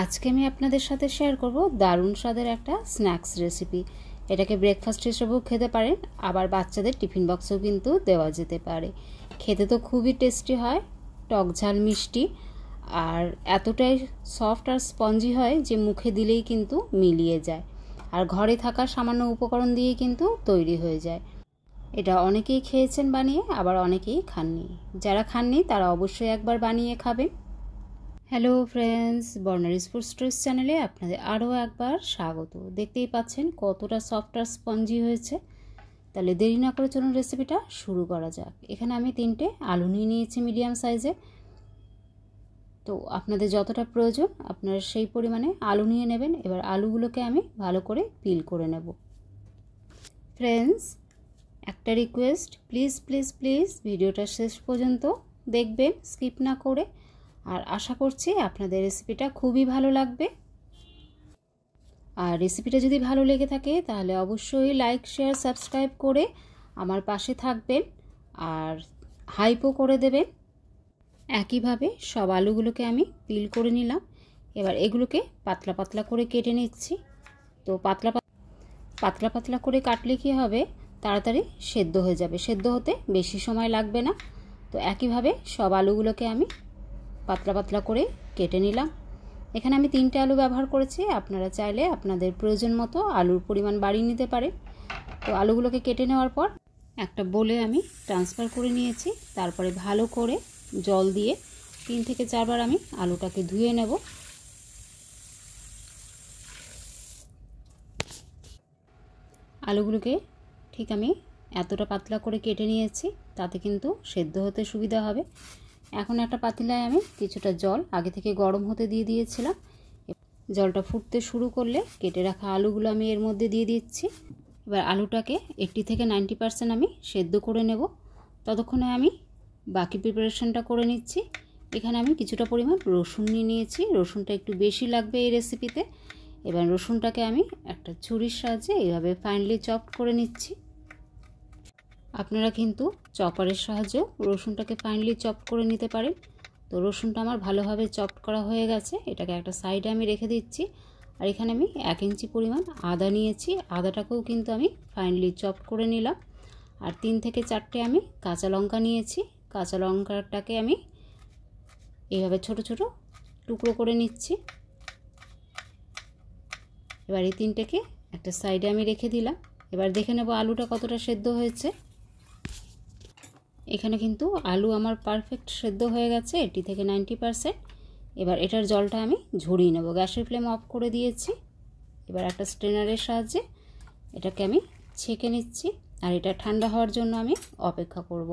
আজকে আমি আপনাদের সাথে শেয়ার করব দারুণ স্বাদের একটা স্ন্যাক্স রেসিপি। এটাকে ব্রেকফাস্ট হিসেবেও খেতে পারেন, আবার বাচ্চাদের টিফিন বক্সেও কিন্তু দেওয়া যেতে পারে। খেতে তো খুবই টেস্টি হয়, টক ঝাল মিষ্টি, আর এতটাই সফট আর স্পঞ্জি হয় যে মুখে দিলেই কিন্তু মিলিয়ে যায়। আর ঘরে থাকা সামান্য উপকরণ দিয়ে কিন্তু তৈরি হয়ে যায়। এটা অনেকেই খেয়েছেন বানিয়ে, আবার অনেকেই খাননি। যারা খাননি তারা অবশ্যই একবার বানিয়ে খাবেন। হ্যালো ফ্রেন্ডস, বর্ণারিজ ফুড স্টোরিজ চ্যানেলে আপনাদের আরও একবার স্বাগত। দেখতেই পাচ্ছেন কতটা সফট আর স্পঞ্জি হয়েছে। তাহলে দেরি না করে চলুন রেসিপিটা শুরু করা যাক। এখানে আমি 3টে আলু নিয়ে নিয়েছি মিডিয়াম সাইজে। তো আপনাদের যতটা প্রয়োজন আপনারা সেই পরিমাণে আলু নিয়ে নেবেন। এবার আলুগুলোকে আমি ভালো করে পিল করে নেব। ফ্রেন্ডস, একটা রিকোয়েস্ট, প্লিজ প্লিজ প্লিজ ভিডিওটা শেষ পর্যন্ত দেখবেন, স্কিপ না করে। আর আশা করছি আপনাদের রেসিপিটা খুবই ভালো লাগবে। আর রেসিপিটা যদি ভালো লেগে থাকে তাহলে অবশ্যই লাইক শেয়ার সাবস্ক্রাইব করে আমার পাশে থাকবেন আর হাইপও করে দেবেন। একইভাবে সব আলুগুলোকে আমি পিল করে নিলাম। এবার এগুলোকে পাতলা পাতলা করে কেটে নিচ্ছি। তো পাতলা পাতলা করে কাটলে কি হবে, তাড়াতাড়ি সেদ্ধ হয়ে যাবে, সেদ্ধ হতে বেশি সময় লাগবে না। তো একইভাবে সব আলুগুলোকে আমি পাতলা পাতলা করে কেটে নিলাম। এখানে আমি 3টে আলু ব্যবহার করেছি, আপনারা চাইলে আপনাদের প্রয়োজন মতো আলুর পরিমাণ বাড়িয়ে নিতে পারেন। তো আলুগুলোকে কেটে নেওয়ার পর একটা বোলে আমি ট্রান্সফার করে নিয়েছি। তারপরে ভালো করে জল দিয়ে 3 থেকে 4 বার আমি আলুটাকে ধুয়ে নেব। আলুগুলোকে ঠিক আমি এতটা পাতলা করে কেটে নিয়েছি, তাতে কিন্তু সেদ্ধ হতে সুবিধা হবে। এখন একটা পাতিলায় আমি কিছুটা জল আগে থেকে গরম হতে দিয়ে দিয়েছিলাম। জলটা ফুটতে শুরু করলে কেটে রাখা আলুগুলো আমি এর মধ্যে দিয়ে দিচ্ছি। এবার আলুটাকে 80 থেকে 90% আমি সেদ্ধ করে নেব। ততক্ষণে আমি বাকি প্রিপারেশনটা করে নিচ্ছি। এখানে আমি কিছুটা পরিমাণ রসুন নিয়ে নিয়েছি, রসুনটা একটু বেশি লাগবে এই রেসিপিতে। এবার রসুনটাকে আমি একটা ছুরির সাহায্যে এইভাবে ফাইনলি চপড করে নিচ্ছি। আপনারা কিন্তু চপারের সাহায্যেও রসুনটাকে ফাইনলি চপড করে নিতে পারেন। তো রসুনটা আমার ভালোভাবে চপড করা হয়ে গেছে, এটাকে একটা সাইডে আমি রেখে দিচ্ছি। আর এখানে আমি 1 ইঞ্চি পরিমাণ আদা নিয়েছি, আদাটাকেও কিন্তু আমি ফাইনলি চপড করে নিলাম। আর 3 থেকে 4টে আমি কাঁচা লঙ্কা নিয়েছি, কাঁচা লঙ্কাটাকে আমি এইভাবে ছোট ছোট টুকরো করে নিচ্ছি। এবার এই 3টেকে একটা সাইডে আমি রেখে দিলাম। এবার দেখে নেব আলুটা কতটা সেদ্ধ হয়েছে। এখানে কিন্তু আলু আমার পারফেক্ট সেদ্ধ হয়ে গেছে 80 থেকে 90%। এবার এটার জলটা আমি ঝরিয়ে নেব। গ্যাসের ফ্লেম অফ করে দিয়েছি। এবার একটা স্ট্রেনারের সাহায্যে এটাকে আমি ছেঁকে নিচ্ছি। আর এটা ঠান্ডা হওয়ার জন্য আমি অপেক্ষা করব।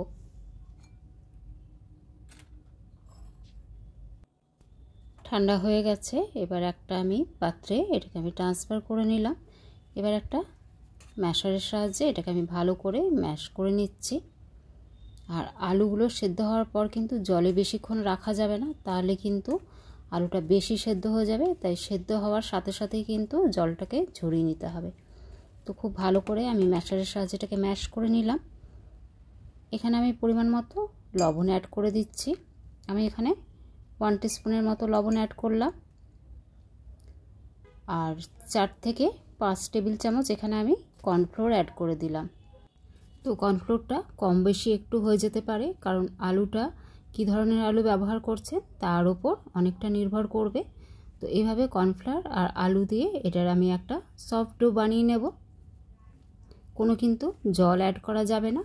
ঠান্ডা হয়ে গেছে। এবার একটা আমি পাত্রে এটাকে আমি ট্রান্সফার করে নিলাম। এবার একটা ম্যাশারের সাহায্যে এটাকে আমি ভালো করে ম্যাশ করে নিচ্ছি। আর আলুগুলো সেদ্ধ হওয়ার পর কিন্তু জলে বেশিক্ষণ রাখা যাবে না, তাহলে কিন্তু আলুটা বেশি সেদ্ধ হয়ে যাবে। তাই সেদ্ধ হওয়ার সাথে সাথেই কিন্তু জলটাকে ঝরিয়ে নিতে হবে। তো খুব ভালো করে আমি ম্যাশারের সাহায্যে এটাকে ম্যাশ করে নিলাম। এখানে আমি পরিমাণ মতো লবণ অ্যাড করে দিচ্ছি। আমি এখানে 1 টিস্পুনের মতো লবণ অ্যাড করলাম। আর 4 থেকে 5 টেবিল চামচ এখানে আমি কর্নফ্লোর অ্যাড করে দিলাম। তো কর্নফ্লোরটা কম বেশি একটু হয়ে যেতে পারে, কারণ আলুটা কী ধরনের আলু ব্যবহার করছে তার উপর অনেকটা নির্ভর করবে। তো এইভাবে কর্নফ্লাওয়ার আর আলু দিয়ে এটার আমি একটা সফট ডো বানিয়ে নেব। কোনো কিন্তু জল অ্যাড করা যাবে না,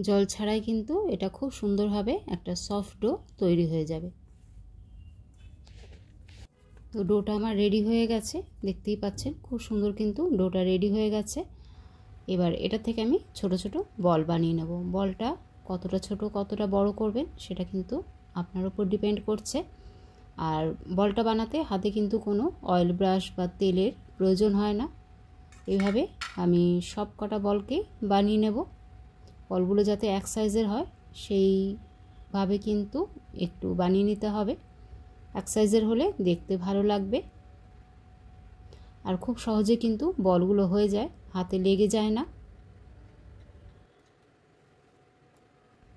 জল ছাড়াই কিন্তু এটা খুব সুন্দরভাবে একটা সফট ডো তৈরি হয়ে যাবে। তো ডোটা আমার রেডি হয়ে গেছে, দেখতেই পাচ্ছেন খুব সুন্দর কিন্তু ডোটা রেডি হয়ে গেছে। এবার এটা থেকে আমি ছোট ছোট বল বানিয়ে নেব। বলটা কতটা ছোট কতটা বড় করবেন সেটা কিন্তু আপনার উপর ডিপেন্ড করছে। আর বলটা বানাতে হাতে কিন্তু কোনো অয়েল ব্রাশ বা তেলের প্রয়োজন হয় না। এইভাবে আমি সব কটা বলকে বানিয়ে নেব। বলগুলো যাতে এক সাইজের হয় সেইভাবে কিন্তু একটু বানিয়ে নিতে হবে। এক সাইজের হলে দেখতে ভালো লাগবে, আর খুব সহজে কিন্তু বলগুলো হয়ে যায়, হাতে লেগে যায় না।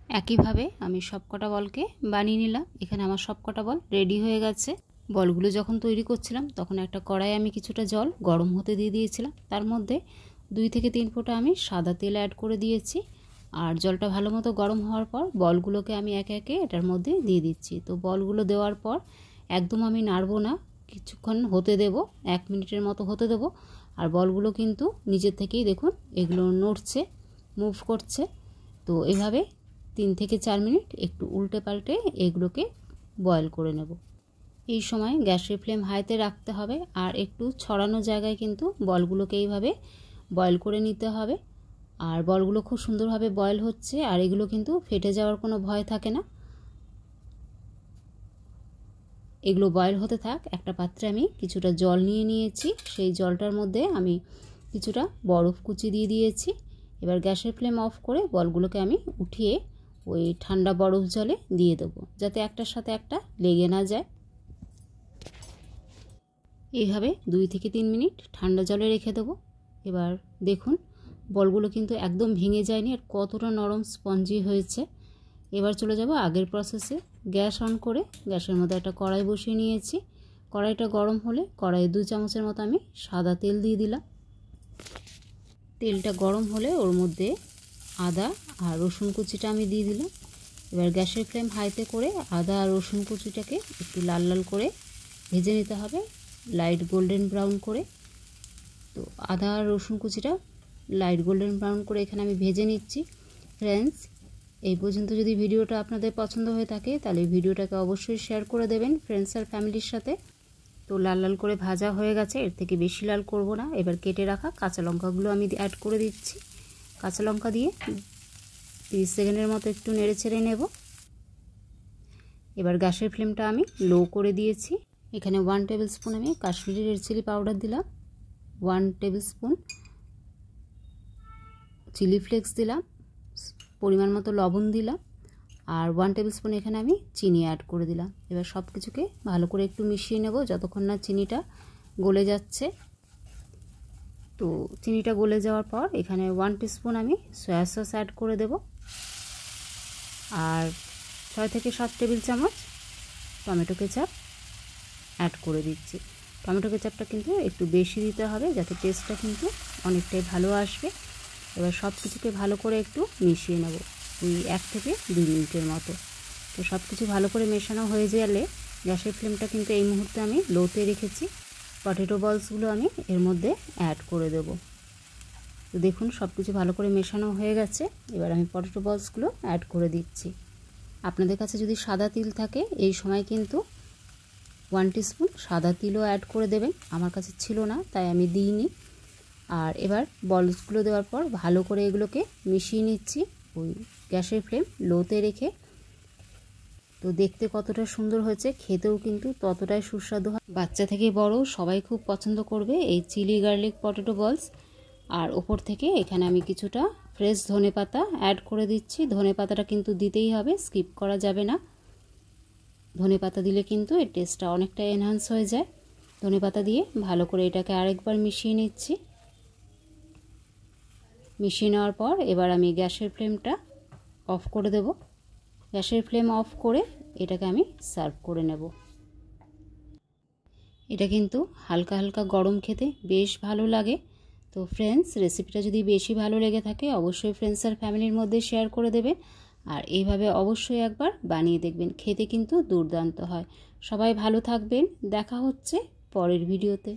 একইভাবে আমি সবকটা বলকে বানিয়ে নিলাম। এখানে আমার সবকটা বল রেডি হয়ে গেছে। বলগুলো যখন তৈরি করছিলাম তখন একটা কড়াই আমি কিছুটা জল গরম হতে দিয়ে দিয়েছিলাম। তার মধ্যে 2 থেকে 3 ফোঁটা আমি সাদা তেল অ্যাড করে দিয়েছি। আর জলটা ভালো মতো গরম হওয়ার পর বলগুলোকে আমি একে একে এটার মধ্যে দিয়ে দিচ্ছি। তো বলগুলো দেওয়ার পর একদম আমি নাড়বো না, কিছুক্ষণ হতে দেব, 1 মিনিটের মতো হতে দেব। আর বলগুলো কিন্তু নিজের থেকেই দেখুন এগুলো নড়ছে, মুভ করছে। তো এভাবে 3 থেকে 4 মিনিট একটু উল্টে পাল্টে এগুলোকে বয়েল করে নেব। এই সময় গ্যাসের ফ্লেম হাইতে রাখতে হবে আর একটু ছড়ানো জায়গায় কিন্তু বলগুলোকে এইভাবে বয়েল করে নিতে হবে। আর বলগুলো খুব সুন্দরভাবে বয়েল হচ্ছে আর এগুলো কিন্তু ফেটে যাওয়ার কোনো ভয় থাকে না। এগুলো বয়েল হতে থাক। একটা পাত্রে আমি কিছুটা জল নিয়ে নিয়েছি, সেই জলটার মধ্যে আমি কিছুটা বরফ কুচি দিয়ে দিয়েছি। এবার গ্যাসের ফ্লেম অফ করে বলগুলোকে আমি উঠিয়ে ওই ঠান্ডা বরফ জলে দিয়ে দেবো, যাতে একটার সাথে একটা লেগে না যায়। এইভাবে 2 থেকে 3 মিনিট ঠান্ডা জলে রেখে দেবো। এবার দেখুন বলগুলো কিন্তু একদম ভেঙে যায়নি আর কতটা নরম স্পঞ্জি হয়েছে। এবার চলে যাব আগের প্রসেসে। গ্যাস অন করে গ্যাসের মধ্যে একটা কড়াই বসিয়ে নিয়েছি। কড়াইটা গরম হলে কড়াইয়ে 2 চামচের মতো আমি সাদা তেল দিয়ে দিলাম। তেলটা গরম হলে ওর মধ্যে আদা আর রসুন কুচিটা আমি দিয়ে দিলাম। এবার গ্যাসের ফ্লেম হাইতে করে আদা আর রসুন কুচিটাকে একটু লাল লাল করে ভেজে নিতে হবে, লাইট গোল্ডেন ব্রাউন করে। তো আদা আর রসুন কুচিটা লাইট গোল্ডেন ব্রাউন করে এখানে আমি ভেজে নিচ্ছি। ফ্রেন্ডস, এই পর্যন্ত যদি ভিডিওটা আপনাদের পছন্দ হয়ে থাকে তাহলে ভিডিওটাকে অবশ্যই শেয়ার করে দেবেন ফ্রেন্ডস আর ফ্যামিলির সাথে। তো লাল লাল করে ভাজা হয়ে গেছে, এর থেকে বেশি লাল করব না। এবার কেটে রাখা কাঁচা লঙ্কাগুলো আমি অ্যাড করে দিচ্ছি। কাঁচা লঙ্কা দিয়ে 30 সেকেন্ডের মতো একটু নেড়ে ছেড়ে নেব। এবার গ্যাসের ফ্লেমটা আমি লো করে দিয়েছি। এখানে 1 টেবিল স্পুন আমি কাশ্মীরি রেড চিলি পাউডার দিলাম, 1 টেবিল স্পুন চিলি ফ্লেক্স দিলাম, পরিমাণ মতো লবণ দিলাম আর 1 টেবিল স্পুন এখানে আমি চিনি অ্যাড করে দিলাম। এবার সব কিছুকে ভালো করে একটু মিশিয়ে নেব যতক্ষণ না চিনিটা গলে যাচ্ছে। তো চিনিটা গলে যাওয়ার পর এখানে 1 টিস্পুন আমি সয়া সস অ্যাড করে দেব আর 6 থেকে 7 টেবিল চামচ টমেটো কেচাপ অ্যাড করে দিচ্ছি। টমেটো কেচাপটা কিন্তু একটু বেশি দিতে হবে যাতে টেস্টটা কিন্তু অনেকটাই ভালো আসবে। এবার সব কিছুকে ভালো করে একটু মিশিয়ে নেব ওই 1 থেকে 2 মিনিটের মতো। তো সব কিছু ভালো করে মেশানো হয়ে গেলে গ্যাসের ফ্লেমটা কিন্তু এই মুহূর্তে আমি লোতে রেখেছি। পটেটো বলসগুলো আমি এর মধ্যে অ্যাড করে দেব। তো দেখুন সব কিছু ভালো করে মেশানো হয়ে গেছে। এবার আমি পটেটো বলসগুলো অ্যাড করে দিচ্ছি। আপনাদের কাছে যদি সাদা তিল থাকে এই সময় কিন্তু 1 টিস্পুন সাদা তিলও অ্যাড করে দেবেন। আমার কাছে ছিল না তাই আমি দিইনি। আর এবার বলসগুলো দেওয়ার পর ভালো করে এগুলোকে মিশিয়ে নিচ্ছি ওই গ্যাসের ফ্লেম লোতে রেখে। তো দেখতে কতটা সুন্দর হয়েছে, খেতেও কিন্তু ততটাই সুস্বাদু হয়। বাচ্চা থেকে বড় সবাই খুব পছন্দ করবে এই চিলি গার্লিক পটেটো বলস। আর ওপর থেকে এখানে আমি কিছুটা ফ্রেশ ধনেপাতা অ্যাড করে দিচ্ছি। ধনেপাতাটা কিন্তু দিতেই হবে, স্কিপ করা যাবে না। ধনেপাতা দিলে কিন্তু এর টেস্টটা অনেকটা এনহান্স হয়ে যায়। ধনেপাতা দিয়ে ভালো করে এটাকে আরেকবার মিশিয়ে নিচ্ছি। মিশিয়ে নেওয়ার পর এবার আমি গ্যাসের ফ্লেমটা অফ করে দেব। গ্যাসের ফ্লেম অফ করে এটাকে আমি সার্ভ করে নেব। এটা কিন্তু হালকা হালকা গরম খেতে বেশ ভালো লাগে। তো ফ্রেন্ডস, রেসিপিটা যদি বেশি ভালো লেগে থাকে অবশ্যই ফ্রেন্ডস আর ফ্যামিলির মধ্যে শেয়ার করে দেবেন আর এইভাবে অবশ্যই একবার বানিয়ে দেখবেন, খেতে কিন্তু দুর্দান্ত হয়। সবাই ভালো থাকবেন, দেখা হচ্ছে পরের ভিডিওতে।